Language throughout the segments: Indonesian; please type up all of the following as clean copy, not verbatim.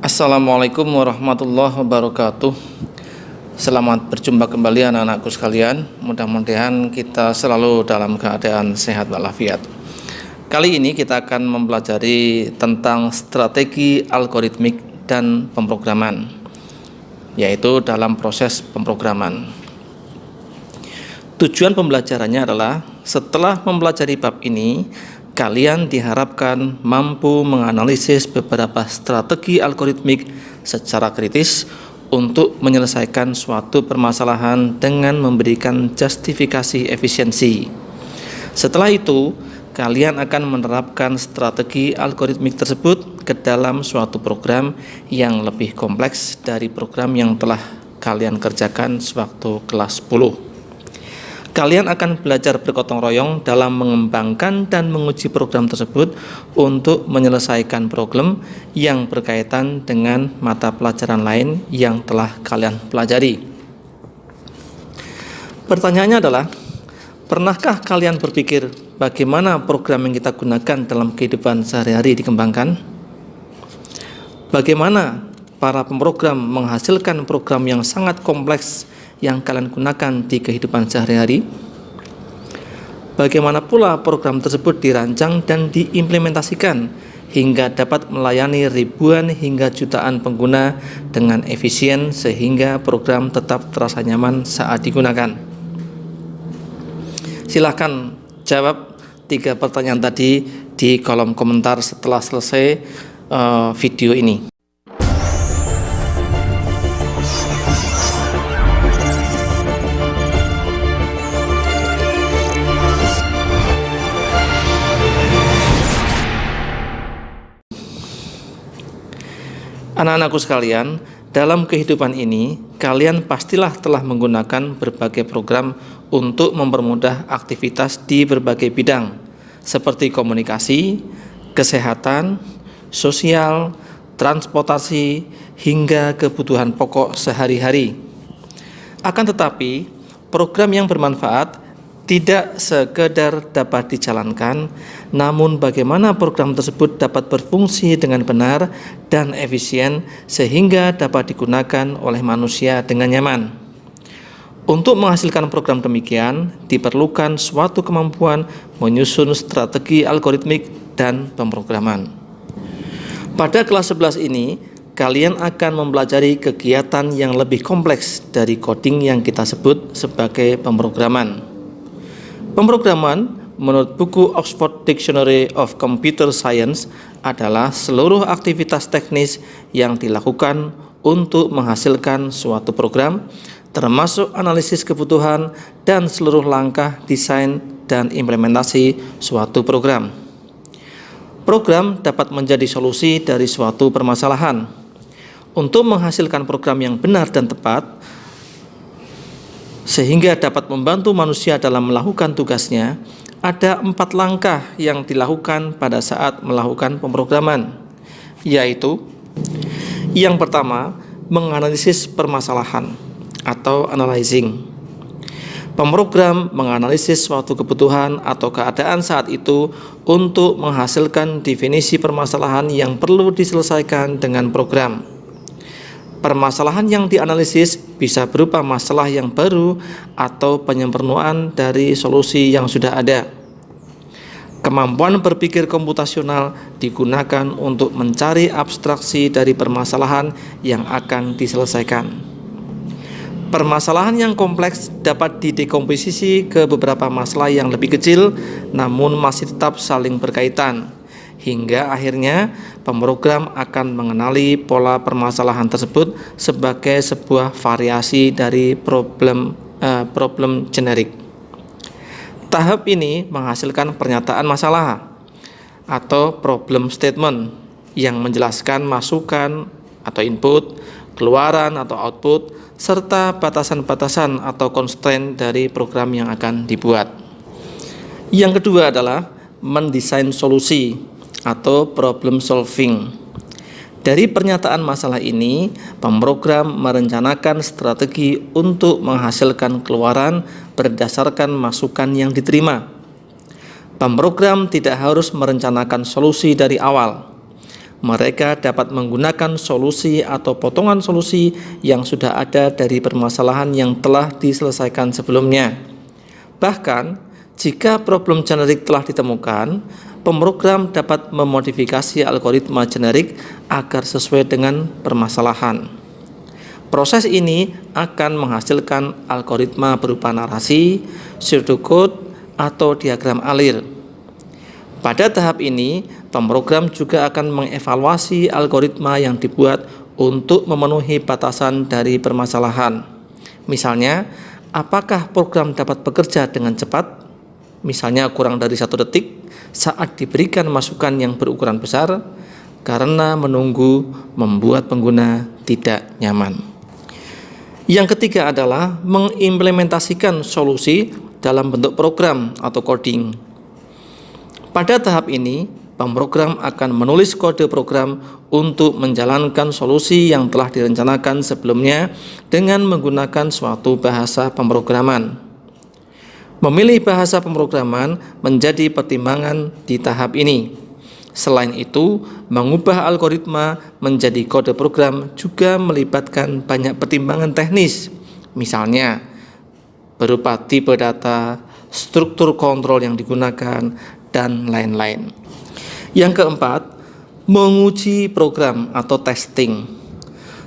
Assalamualaikum warahmatullahi wabarakatuh. Selamat berjumpa kembali anak-anakku sekalian. Mudah-mudahan kita selalu dalam keadaan sehat walafiat. Kali ini kita akan mempelajari tentang strategi algoritmik dan pemrograman, yaitu dalam proses pemrograman. Tujuan pembelajarannya adalah setelah mempelajari bab ini, kalian diharapkan mampu menganalisis beberapa strategi algoritmik secara kritis untuk menyelesaikan suatu permasalahan dengan memberikan justifikasi efisiensi. Setelah itu, kalian akan menerapkan strategi algoritmik tersebut ke dalam suatu program yang lebih kompleks dari program yang telah kalian kerjakan sewaktu kelas 10. Kalian akan belajar bergotong royong dalam mengembangkan dan menguji program tersebut untuk menyelesaikan problem yang berkaitan dengan mata pelajaran lain yang telah kalian pelajari. Pertanyaannya adalah, pernahkah kalian berpikir bagaimana program yang kita gunakan dalam kehidupan sehari-hari dikembangkan? Bagaimana para pemrogram menghasilkan program yang sangat kompleks yang kalian gunakan di kehidupan sehari-hari? Bagaimana pula program tersebut dirancang dan diimplementasikan hingga dapat melayani ribuan hingga jutaan pengguna dengan efisien sehingga program tetap terasa nyaman saat digunakan? Silahkan jawab 3 pertanyaan tadi di kolom komentar setelah selesai video ini. Anak-anakku sekalian, dalam kehidupan ini, kalian pastilah telah menggunakan berbagai program untuk mempermudah aktivitas di berbagai bidang, seperti komunikasi, kesehatan, sosial, transportasi, hingga kebutuhan pokok sehari-hari. Akan tetapi, program yang bermanfaat tidak sekedar dapat dijalankan, namun bagaimana program tersebut dapat berfungsi dengan benar dan efisien sehingga dapat digunakan oleh manusia dengan nyaman. Untuk menghasilkan program demikian, diperlukan suatu kemampuan menyusun strategi algoritmik dan pemrograman. Pada kelas 11 ini, kalian akan mempelajari kegiatan yang lebih kompleks dari coding yang kita sebut sebagai pemrograman. Pemrograman menurut buku Oxford Dictionary of Computer Science adalah seluruh aktivitas teknis yang dilakukan untuk menghasilkan suatu program, termasuk analisis kebutuhan dan seluruh langkah desain dan implementasi suatu program. Program dapat menjadi solusi dari suatu permasalahan. Untuk menghasilkan program yang benar dan tepat, sehingga dapat membantu manusia dalam melakukan tugasnya, ada 4 langkah yang dilakukan pada saat melakukan pemrograman, yaitu yang pertama, menganalisis permasalahan atau analyzing. Pemrogram menganalisis suatu kebutuhan atau keadaan saat itu untuk menghasilkan definisi permasalahan yang perlu diselesaikan dengan program. Permasalahan yang dianalisis bisa berupa masalah yang baru atau penyempurnaan dari solusi yang sudah ada. Kemampuan berpikir komputasional digunakan untuk mencari abstraksi dari permasalahan yang akan diselesaikan. Permasalahan yang kompleks dapat didekomposisi ke beberapa masalah yang lebih kecil, namun masih tetap saling berkaitan. Hingga akhirnya pemrogram akan mengenali pola permasalahan tersebut sebagai sebuah variasi dari problem generik. Tahap ini menghasilkan pernyataan masalah atau problem statement yang menjelaskan masukan atau input, keluaran atau output, serta batasan-batasan atau constraint dari program yang akan dibuat. Yang kedua adalah mendesain solusi atau problem solving. Dari pernyataan masalah ini, pemrogram merencanakan strategi untuk menghasilkan keluaran berdasarkan masukan yang diterima. Pemrogram tidak harus merencanakan solusi dari awal. Mereka dapat menggunakan solusi atau potongan solusi yang sudah ada dari permasalahan yang telah diselesaikan sebelumnya. Bahkan, jika problem generik telah ditemukan, pemrogram dapat memodifikasi algoritma generik agar sesuai dengan permasalahan. Proses ini akan menghasilkan algoritma berupa narasi, pseudocode, atau diagram alir. Pada tahap ini, pemrogram juga akan mengevaluasi algoritma yang dibuat untuk memenuhi batasan dari permasalahan. Misalnya, apakah program dapat bekerja dengan cepat, misalnya kurang dari 1 detik, saat diberikan masukan yang berukuran besar, karena menunggu membuat pengguna tidak nyaman. Yang ketiga adalah mengimplementasikan solusi dalam bentuk program atau coding. Pada tahap ini, pemrogram akan menulis kode program untuk menjalankan solusi yang telah direncanakan sebelumnya dengan menggunakan suatu bahasa pemrograman. Memilih bahasa pemrograman menjadi pertimbangan di tahap ini. Selain itu, mengubah algoritma menjadi kode program juga melibatkan banyak pertimbangan teknis, misalnya berupa tipe data, struktur kontrol yang digunakan, dan lain-lain. Yang keempat, menguji program atau testing.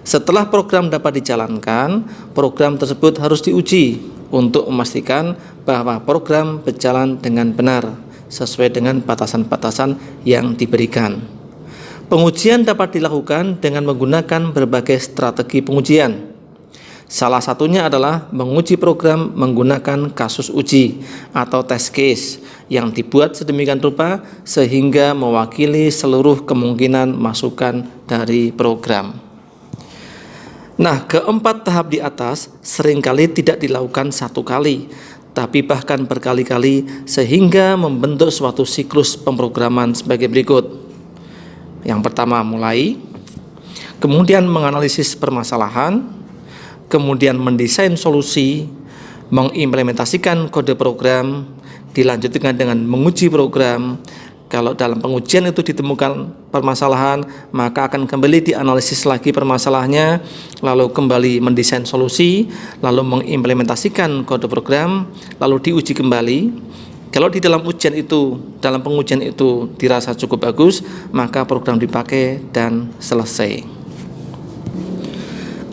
Setelah program dapat dijalankan, program tersebut harus diuji untuk memastikan bahwa program berjalan dengan benar sesuai dengan batasan-batasan yang diberikan. Pengujian dapat dilakukan dengan menggunakan berbagai strategi pengujian. Salah satunya adalah menguji program menggunakan kasus uji atau test case yang dibuat sedemikian rupa sehingga mewakili seluruh kemungkinan masukan dari program. Nah, keempat tahap di atas seringkali tidak dilakukan satu kali, tapi bahkan berkali-kali sehingga membentuk suatu siklus pemrograman sebagai berikut. Yang pertama, mulai, kemudian menganalisis permasalahan, kemudian mendesain solusi, mengimplementasikan kode program, dilanjutkan dengan menguji program. Kalau dalam pengujian itu ditemukan permasalahan, maka akan kembali dianalisis lagi permasalahannya, lalu kembali mendesain solusi, lalu mengimplementasikan kode program, lalu diuji kembali. Kalau di dalam pengujian itu dirasa cukup bagus, maka program dipakai dan selesai.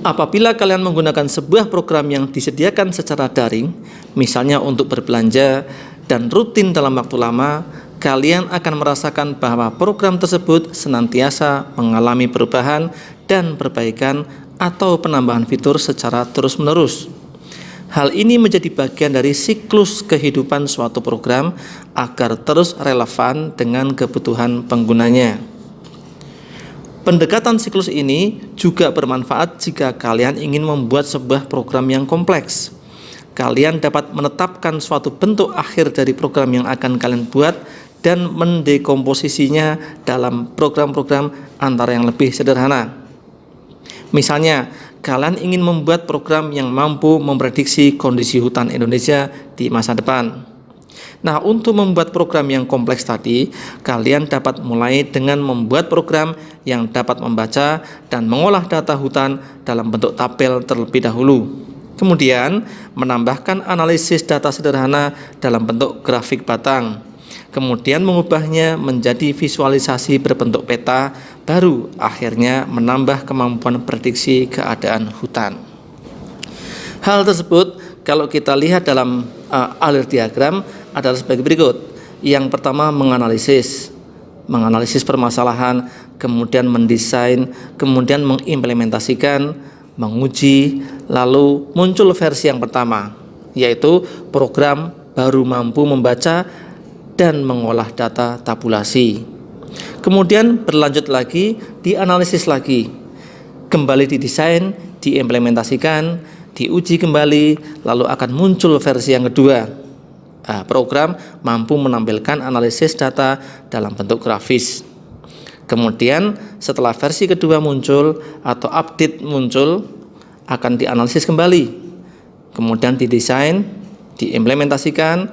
Apabila kalian menggunakan sebuah program yang disediakan secara daring, misalnya untuk berbelanja dan rutin dalam waktu lama, kalian akan merasakan bahwa program tersebut senantiasa mengalami perubahan dan perbaikan atau penambahan fitur secara terus-menerus. Hal ini menjadi bagian dari siklus kehidupan suatu program agar terus relevan dengan kebutuhan penggunanya. Pendekatan siklus ini juga bermanfaat jika kalian ingin membuat sebuah program yang kompleks. Kalian dapat menetapkan suatu bentuk akhir dari program yang akan kalian buat dan mendekomposisinya dalam program-program antara yang lebih sederhana. Misalnya, kalian ingin membuat program yang mampu memprediksi kondisi hutan Indonesia di masa depan. Nah, untuk membuat program yang kompleks tadi, kalian dapat mulai dengan membuat program yang dapat membaca dan mengolah data hutan dalam bentuk tabel terlebih dahulu. Kemudian, menambahkan analisis data sederhana dalam bentuk grafik batang. Kemudian mengubahnya menjadi visualisasi berbentuk peta, baru akhirnya menambah kemampuan prediksi keadaan hutan. Hal tersebut kalau kita lihat dalam alir diagram adalah sebagai berikut. Yang pertama, menganalisis permasalahan, kemudian mendesain, kemudian mengimplementasikan, menguji, lalu muncul versi yang pertama, yaitu program baru mampu membaca dan mengolah data tabulasi. Kemudian berlanjut lagi, dianalisis lagi, kembali didesain, diimplementasikan, diuji kembali, lalu akan muncul versi yang kedua. Program mampu menampilkan analisis data dalam bentuk grafis. Kemudian setelah versi kedua muncul atau update muncul, akan dianalisis kembali, kemudian didesain, diimplementasikan,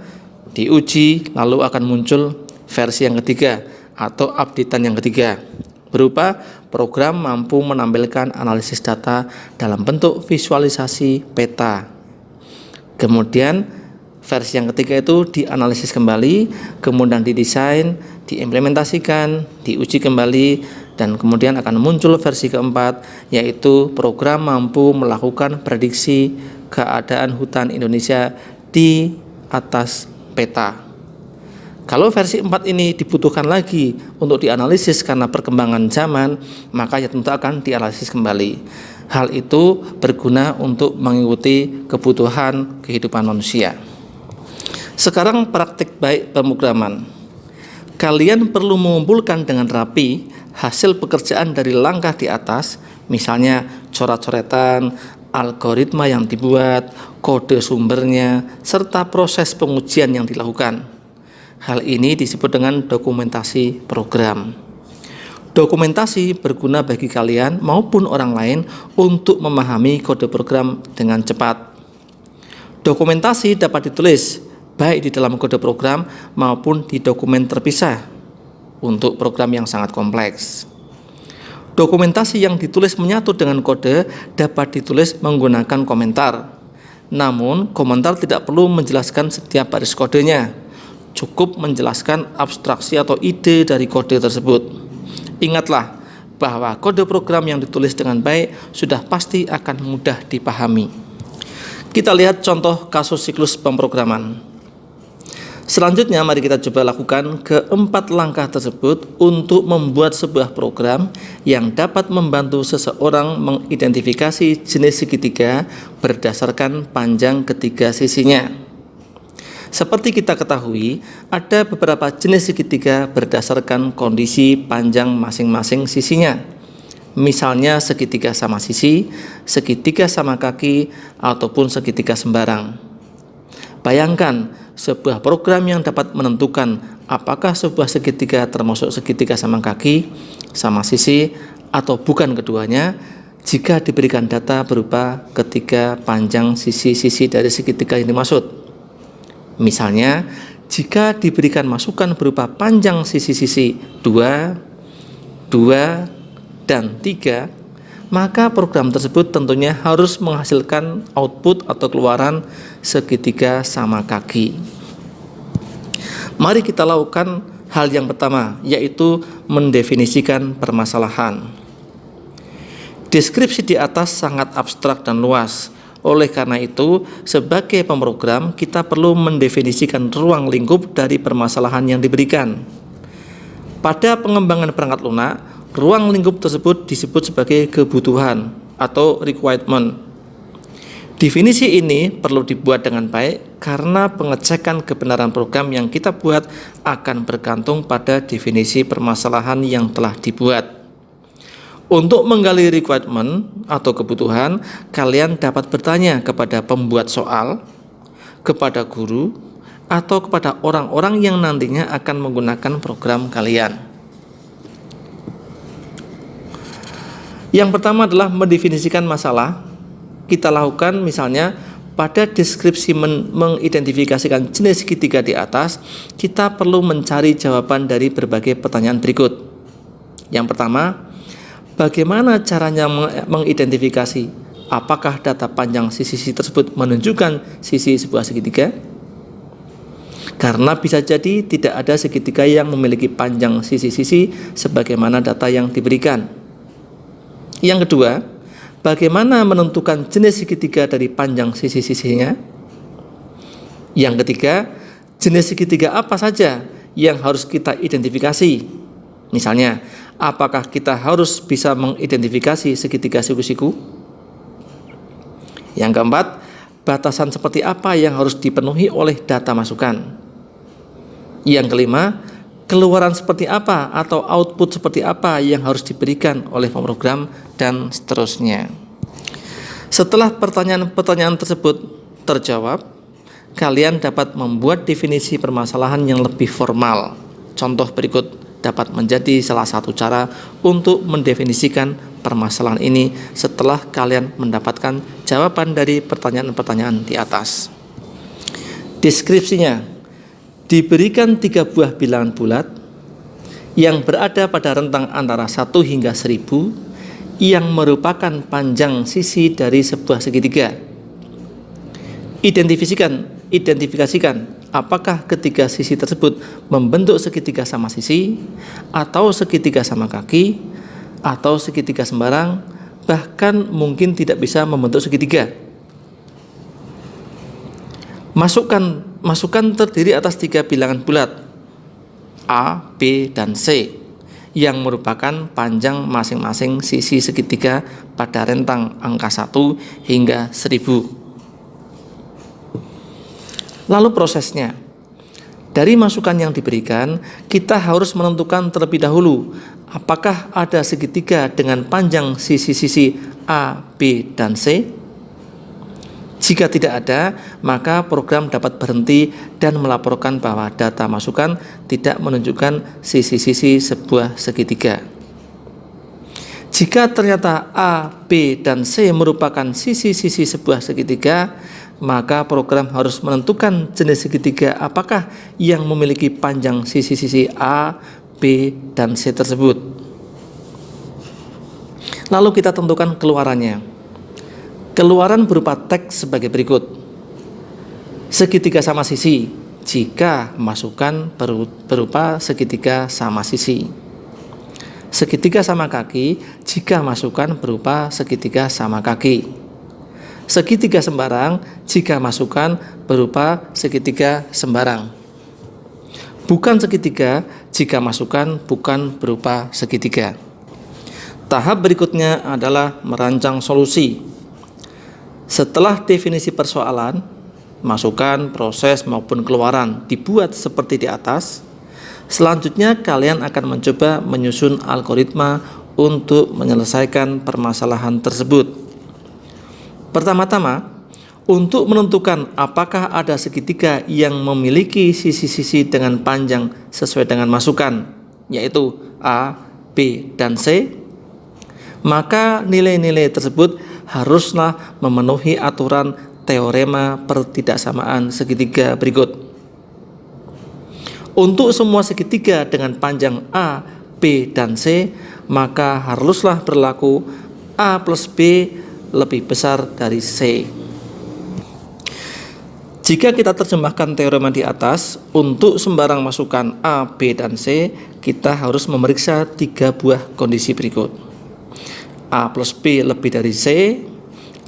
diuji, lalu akan muncul versi yang ketiga atau updatean yang ketiga. berupa program mampu menampilkan analisis data dalam bentuk visualisasi peta. Kemudian versi yang ketiga itu dianalisis kembali, kemudian didesain, diimplementasikan, diuji kembali, dan kemudian akan muncul versi keempat, yaitu program mampu melakukan prediksi keadaan hutan Indonesia di atas peta. Kalau versi 4 ini dibutuhkan lagi untuk dianalisis karena perkembangan zaman, maka ya tentu akan dianalisis kembali. Hal itu berguna untuk mengikuti kebutuhan kehidupan manusia. Sekarang praktik baik pemrograman. Kalian perlu mengumpulkan dengan rapi hasil pekerjaan dari langkah di atas, misalnya coret-coretan, algoritma yang dibuat, kode sumbernya, serta proses pengujian yang dilakukan. Hal ini disebut dengan dokumentasi program. Dokumentasi berguna bagi kalian maupun orang lain untuk memahami kode program dengan cepat. Dokumentasi dapat ditulis baik di dalam kode program maupun di dokumen terpisah untuk program yang sangat kompleks. Dokumentasi yang ditulis menyatu dengan kode dapat ditulis menggunakan komentar. Namun, komentar tidak perlu menjelaskan setiap baris kodenya. Cukup menjelaskan abstraksi atau ide dari kode tersebut. Ingatlah bahwa kode program yang ditulis dengan baik sudah pasti akan mudah dipahami. Kita lihat contoh kasus siklus pemrograman. Selanjutnya mari kita coba lakukan keempat langkah tersebut untuk membuat sebuah program yang dapat membantu seseorang mengidentifikasi jenis segitiga berdasarkan panjang ketiga sisinya. Seperti kita ketahui, ada beberapa jenis segitiga berdasarkan kondisi panjang masing-masing sisinya. Misalnya segitiga sama sisi, segitiga sama kaki, ataupun segitiga sembarang. Bayangkan sebuah program yang dapat menentukan apakah sebuah segitiga termasuk segitiga sama kaki, sama sisi, atau bukan keduanya, jika diberikan data berupa ketiga panjang sisi-sisi dari segitiga yang dimaksud. Misalnya, jika diberikan masukan berupa panjang sisi-sisi 2, 2, dan 3, maka program tersebut tentunya harus menghasilkan output atau keluaran segitiga sama kaki. Mari kita lakukan hal yang pertama, yaitu mendefinisikan permasalahan. Deskripsi di atas sangat abstrak dan luas. Oleh karena itu, sebagai pemrogram, kita perlu mendefinisikan ruang lingkup dari permasalahan yang diberikan. Pada pengembangan perangkat lunak, ruang lingkup tersebut disebut sebagai kebutuhan atau requirement. Definisi ini perlu dibuat dengan baik karena pengecekan kebenaran program yang kita buat akan bergantung pada definisi permasalahan yang telah dibuat. Untuk menggali requirement atau kebutuhan, kalian dapat bertanya kepada pembuat soal, kepada guru, atau kepada orang-orang yang nantinya akan menggunakan program kalian. Yang pertama adalah mendefinisikan masalah. Kita lakukan misalnya pada deskripsi mengidentifikasikan jenis segitiga di atas, kita perlu mencari jawaban dari berbagai pertanyaan berikut. Yang pertama, bagaimana caranya mengidentifikasi apakah data panjang sisi-sisi tersebut menunjukkan sisi sebuah segitiga? Karena bisa jadi tidak ada segitiga yang memiliki panjang sisi-sisi sebagaimana data yang diberikan. Yang kedua, bagaimana menentukan jenis segitiga dari panjang sisi-sisinya? Yang ketiga, jenis segitiga apa saja yang harus kita identifikasi? Misalnya, apakah kita harus bisa mengidentifikasi segitiga siku-siku? Yang keempat, batasan seperti apa yang harus dipenuhi oleh data masukan? Yang kelima, keluaran seperti apa atau output seperti apa yang harus diberikan oleh pemrogram, dan seterusnya. Setelah pertanyaan-pertanyaan tersebut terjawab, kalian dapat membuat definisi permasalahan yang lebih formal. Contoh berikut dapat menjadi salah satu cara untuk mendefinisikan permasalahan ini setelah kalian mendapatkan jawaban dari pertanyaan-pertanyaan di atas. Deskripsinya, diberikan 3 buah bilangan bulat yang berada pada rentang antara 1 hingga 1000 yang merupakan panjang sisi dari sebuah segitiga. Identifikasikan apakah ketiga sisi tersebut membentuk segitiga sama sisi, atau segitiga sama kaki, atau segitiga sembarang, bahkan mungkin tidak bisa membentuk segitiga. Masukan terdiri atas 3 bilangan bulat A, B, dan C yang merupakan panjang masing-masing sisi segitiga pada rentang angka 1 hingga 1000. Lalu prosesnya, dari masukan yang diberikan, kita harus menentukan terlebih dahulu apakah ada segitiga dengan panjang sisi-sisi A, B, dan C. Jika tidak ada, maka program dapat berhenti dan melaporkan bahwa data masukan tidak menunjukkan sisi-sisi sebuah segitiga. Jika ternyata A, B, dan C merupakan sisi-sisi sebuah segitiga, maka program harus menentukan jenis segitiga apakah yang memiliki panjang sisi-sisi A, B, dan C tersebut. Lalu kita tentukan keluarannya. Keluaran berupa teks sebagai berikut. Segitiga sama sisi jika masukan berupa segitiga sama sisi. Segitiga sama kaki jika masukan berupa segitiga sama kaki. Segitiga sembarang jika masukan berupa segitiga sembarang. Bukan segitiga jika masukan bukan berupa segitiga. Tahap berikutnya adalah merancang solusi. Setelah definisi persoalan, masukan, proses maupun keluaran dibuat seperti di atas, selanjutnya kalian akan mencoba menyusun algoritma untuk menyelesaikan permasalahan tersebut. Pertama-tama, untuk menentukan apakah ada segitiga yang memiliki sisi-sisi dengan panjang sesuai dengan masukan, yaitu A, B, dan C, maka nilai-nilai tersebut haruslah memenuhi aturan teorema pertidaksamaan segitiga berikut. Untuk semua segitiga dengan panjang A, B, dan C, maka haruslah berlaku A plus B lebih besar dari C. Jika kita terjemahkan teorema di atas, untuk sembarang masukan A, B, dan C, kita harus memeriksa 3 buah kondisi berikut. A plus B lebih dari C,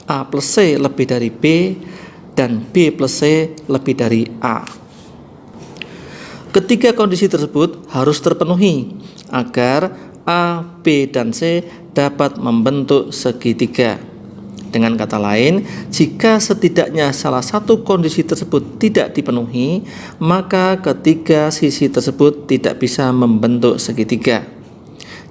A plus C lebih dari B, dan B plus C lebih dari A. Ketiga kondisi tersebut harus terpenuhi agar A, B, dan C dapat membentuk segitiga. Dengan kata lain, jika setidaknya salah satu kondisi tersebut tidak dipenuhi, maka ketiga sisi tersebut tidak bisa membentuk segitiga.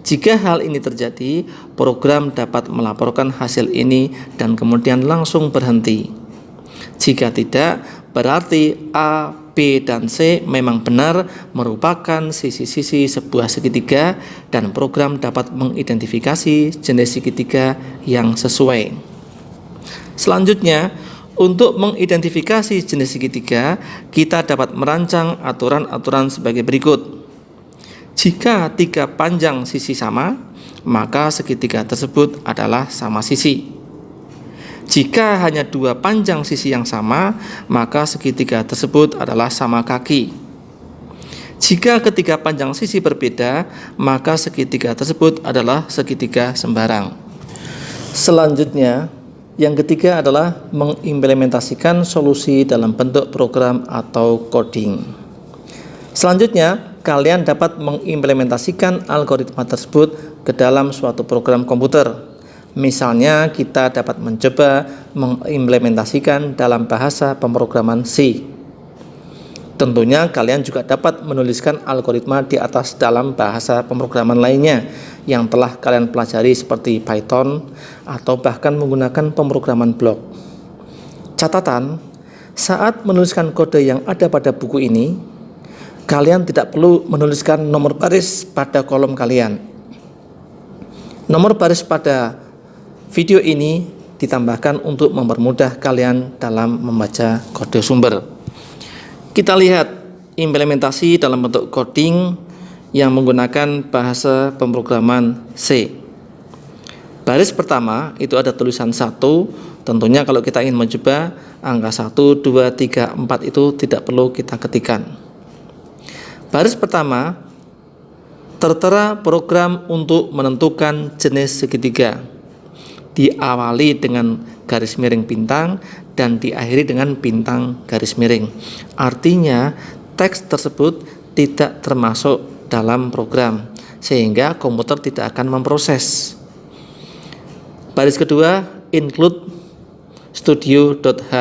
Jika hal ini terjadi, program dapat melaporkan hasil ini dan kemudian langsung berhenti. Jika tidak, berarti A, B, dan C memang benar merupakan sisi-sisi sebuah segitiga dan program dapat mengidentifikasi jenis segitiga yang sesuai. Selanjutnya, untuk mengidentifikasi jenis segitiga, kita dapat merancang aturan-aturan sebagai berikut. Jika 3 panjang sisi sama, maka segitiga tersebut adalah sama sisi. Jika hanya 2 panjang sisi yang sama, maka segitiga tersebut adalah sama kaki. Jika ketiga panjang sisi berbeda, maka segitiga tersebut adalah segitiga sembarang. Selanjutnya, yang ketiga adalah mengimplementasikan solusi dalam bentuk program atau coding. Selanjutnya, kalian dapat mengimplementasikan algoritma tersebut ke dalam suatu program komputer. Misalnya, kita dapat mencoba mengimplementasikan dalam bahasa pemrograman C. Tentunya kalian juga dapat menuliskan algoritma di atas dalam bahasa pemrograman lainnya yang telah kalian pelajari seperti Python atau bahkan menggunakan pemrograman blok. Catatan, saat menuliskan kode yang ada pada buku ini, kalian tidak perlu menuliskan nomor baris pada kolom kalian. Nomor baris pada video ini ditambahkan untuk mempermudah kalian dalam membaca kode sumber. Kita lihat implementasi dalam bentuk coding yang menggunakan bahasa pemrograman C. Baris pertama itu ada tulisan 1, tentunya kalau kita ingin mencoba angka 1, 2, 3, 4 itu tidak perlu kita ketikkan. Baris pertama tertera program untuk menentukan jenis segitiga. Diawali dengan garis miring bintang dan diakhiri dengan bintang garis miring. Artinya teks tersebut tidak termasuk dalam program, sehingga komputer tidak akan memproses. Baris kedua, include studio.h.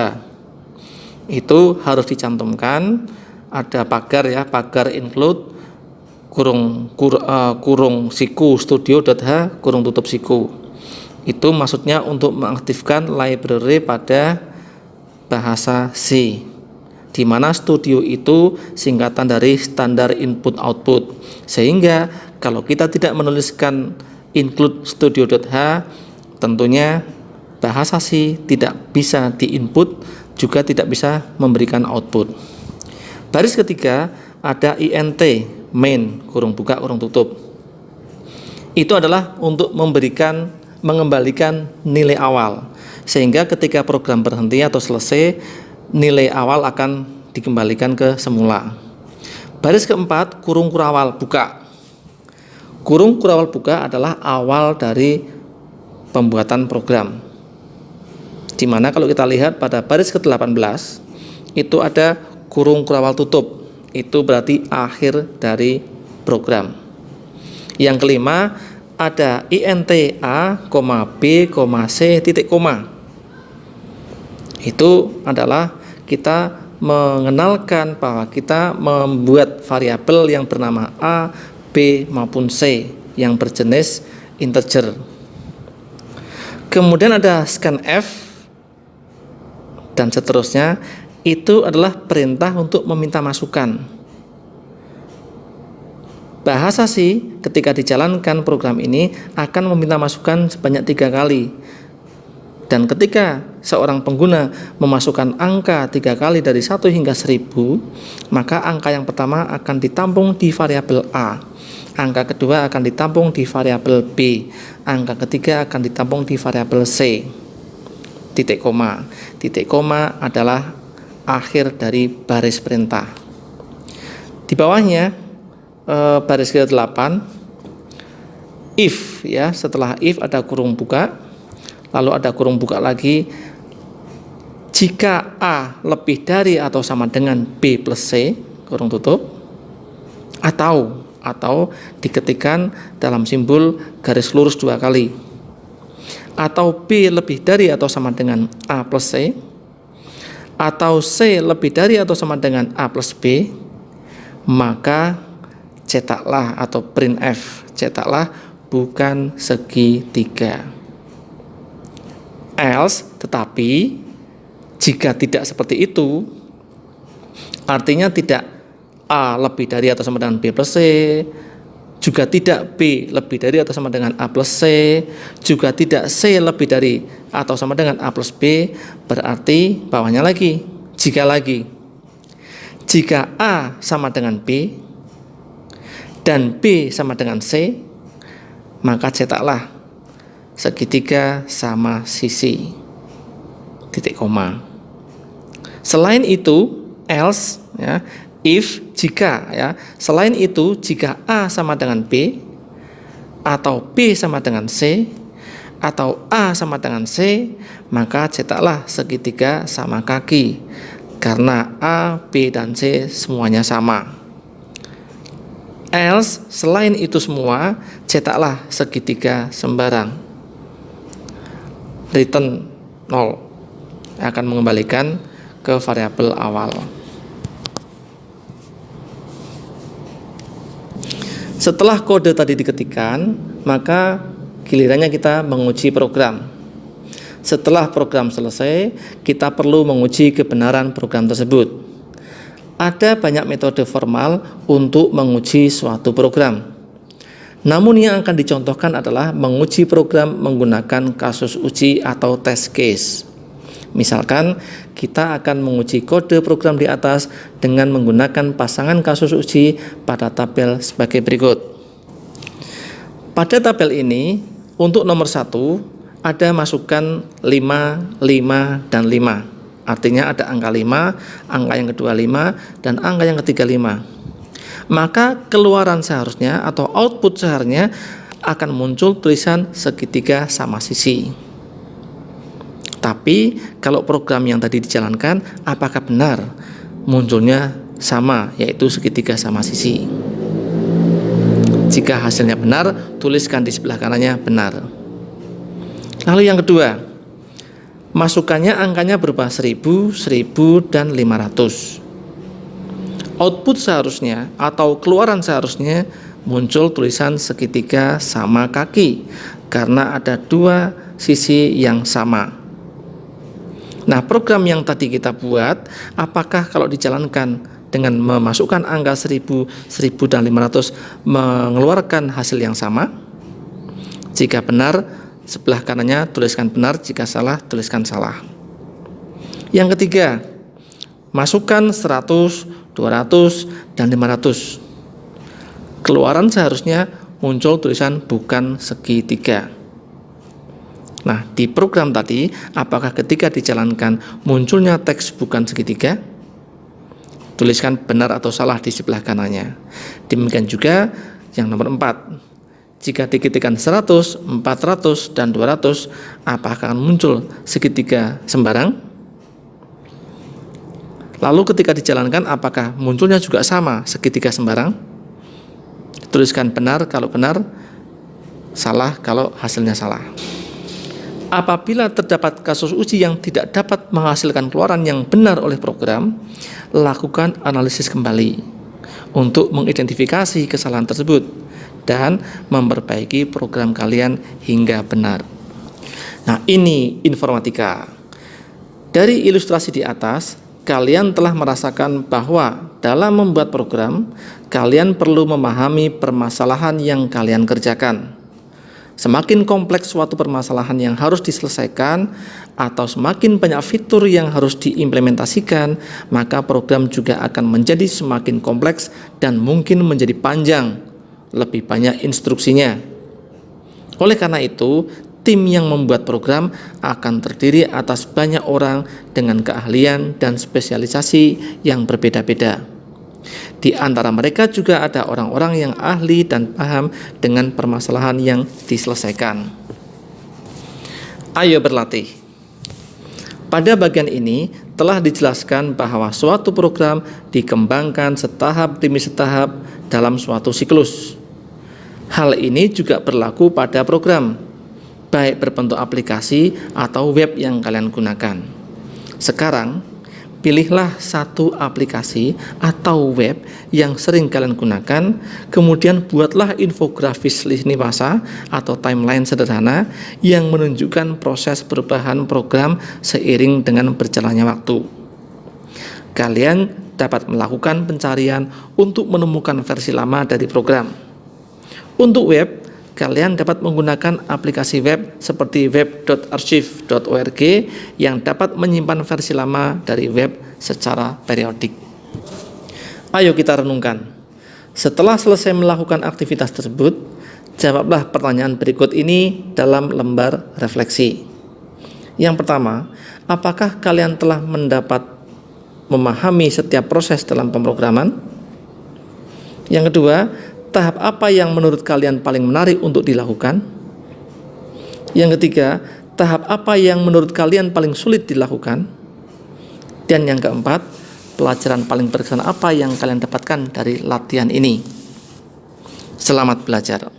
Itu harus dicantumkan, ada pagar ya, pagar include kurung siku studio.h kurung tutup siku. Itu maksudnya untuk mengaktifkan library pada bahasa C, di mana studio itu singkatan dari standar input output, sehingga kalau kita tidak menuliskan include studio.h, tentunya bahasa C tidak bisa diinput, juga tidak bisa memberikan output. Baris ketiga ada int, main, kurung buka, kurung tutup. Itu adalah untuk mengembalikan nilai awal, sehingga ketika program berhenti atau selesai, nilai awal akan dikembalikan ke semula. Baris keempat, kurung kurawal buka. Kurung kurawal buka adalah awal dari pembuatan program, di mana kalau kita lihat pada baris ke-18 itu ada kurung kurawal tutup, itu berarti akhir dari program. Yang kelima ada int a, b, c, titik koma. Itu adalah kita mengenalkan bahwa kita membuat variabel yang bernama a, b maupun c yang berjenis integer. Kemudian ada scanf dan seterusnya, itu adalah perintah untuk meminta masukan. Bahasa C ketika dijalankan program ini akan meminta masukan sebanyak 3 kali. Dan ketika seorang pengguna memasukkan angka 3 kali dari 1 hingga 1000, maka angka yang pertama akan ditampung di variabel A, angka kedua akan ditampung di variabel B, angka ketiga akan ditampung di variabel C. Titik koma. Titik koma adalah akhir dari baris perintah. Di bawahnya baris ke-8 if ya, setelah if ada kurung buka, lalu ada kurung buka lagi. Jika A lebih dari atau sama dengan B plus C, kurung tutup, atau diketikkan dalam simbol garis lurus 2 kali, atau B lebih dari atau sama dengan A plus C, atau C lebih dari atau sama dengan A plus B, maka cetaklah atau printf, cetaklah bukan segitiga. Else, tetapi jika tidak seperti itu, artinya tidak A lebih dari atau sama dengan B plus C, juga tidak B lebih dari atau sama dengan A plus C, juga tidak C lebih dari atau sama dengan A plus B, berarti bawahnya lagi, jika A sama dengan B dan B sama dengan C, maka cetaklah segitiga sama sisi, titik koma. Selain itu, else ya, if, jika ya, selain itu jika A sama dengan B, atau B sama dengan C, atau A sama dengan C, maka cetaklah segitiga sama kaki, karena A, B, dan C semuanya sama. Else, selain itu semua, cetaklah segitiga sembarang. Return 0 akan mengembalikan ke variabel awal. Setelah kode tadi diketikkan, maka gilirannya kita menguji program. Setelah program selesai, kita perlu menguji kebenaran program tersebut. Ada banyak metode formal untuk menguji suatu program. Namun yang akan dicontohkan adalah menguji program menggunakan kasus uji atau test case. Misalkan kita akan menguji kode program di atas dengan menggunakan pasangan kasus uji pada tabel sebagai berikut. Pada tabel ini, untuk nomor 1, ada masukan 5, 5, dan 5. Artinya ada angka 5, angka yang kedua 5, dan angka yang ketiga 5. Maka keluaran seharusnya atau output seharusnya akan muncul tulisan segitiga sama sisi. Tapi kalau program yang tadi dijalankan, apakah benar munculnya sama, yaitu segitiga sama sisi? Jika hasilnya benar, tuliskan di sebelah kanannya benar. Lalu yang kedua, masukannya angkanya berupa 1000, 1000, dan 500. Output seharusnya atau keluaran seharusnya muncul tulisan segitiga sama kaki karena ada dua sisi yang sama. Nah, program yang tadi kita buat, apakah kalau dijalankan dengan memasukkan angka 1000, 1000, dan 500 mengeluarkan hasil yang sama? Jika benar, sebelah kanannya tuliskan benar, jika salah, tuliskan salah. Yang ketiga, masukkan 100, 200, dan 500. Keluaran seharusnya muncul tulisan bukan segitiga. Nah, di program tadi, apakah ketika dijalankan munculnya teks bukan segitiga? Tuliskan benar atau salah di sebelah kanannya. Demikian juga yang nomor 4. Jika diketikkan 100, 400, dan 200, apakah akan muncul segitiga sembarang? Lalu ketika dijalankan, apakah munculnya juga sama segitiga sembarang? Tuliskan benar kalau benar, salah kalau hasilnya salah. Apabila terdapat kasus uji yang tidak dapat menghasilkan keluaran yang benar oleh program, lakukan analisis kembali untuk mengidentifikasi kesalahan tersebut dan memperbaiki program kalian hingga benar. Nah, ini informatika. Dari ilustrasi di atas, kalian telah merasakan bahwa dalam membuat program, kalian perlu memahami permasalahan yang kalian kerjakan. Semakin kompleks suatu permasalahan yang harus diselesaikan atau semakin banyak fitur yang harus diimplementasikan, maka program juga akan menjadi semakin kompleks dan mungkin menjadi panjang, lebih banyak instruksinya. Oleh karena itu, tim yang membuat program akan terdiri atas banyak orang dengan keahlian dan spesialisasi yang berbeda-beda. Di antara mereka juga ada orang-orang yang ahli dan paham dengan permasalahan yang diselesaikan. Ayo berlatih. Pada bagian ini telah dijelaskan bahwa suatu program dikembangkan setahap demi setahap dalam suatu siklus. Hal ini juga berlaku pada program, baik berbentuk aplikasi atau web yang kalian gunakan. Sekarang, pilihlah satu aplikasi atau web yang sering kalian gunakan, kemudian buatlah infografis lini masa atau timeline sederhana yang menunjukkan proses perubahan program seiring dengan berjalannya waktu. Kalian dapat melakukan pencarian untuk menemukan versi lama dari program. Untuk web, kalian dapat menggunakan aplikasi web seperti web.archive.org yang dapat menyimpan versi lama dari web secara periodik. Ayo kita renungkan. Setelah selesai melakukan aktivitas tersebut, jawablah pertanyaan berikut ini dalam lembar refleksi. Yang pertama, apakah kalian telah memahami setiap proses dalam pemrograman? Yang kedua, tahap apa yang menurut kalian paling menarik untuk dilakukan? Yang ketiga, tahap apa yang menurut kalian paling sulit dilakukan? Dan yang keempat, pelajaran paling berkesan apa yang kalian dapatkan dari latihan ini? Selamat belajar.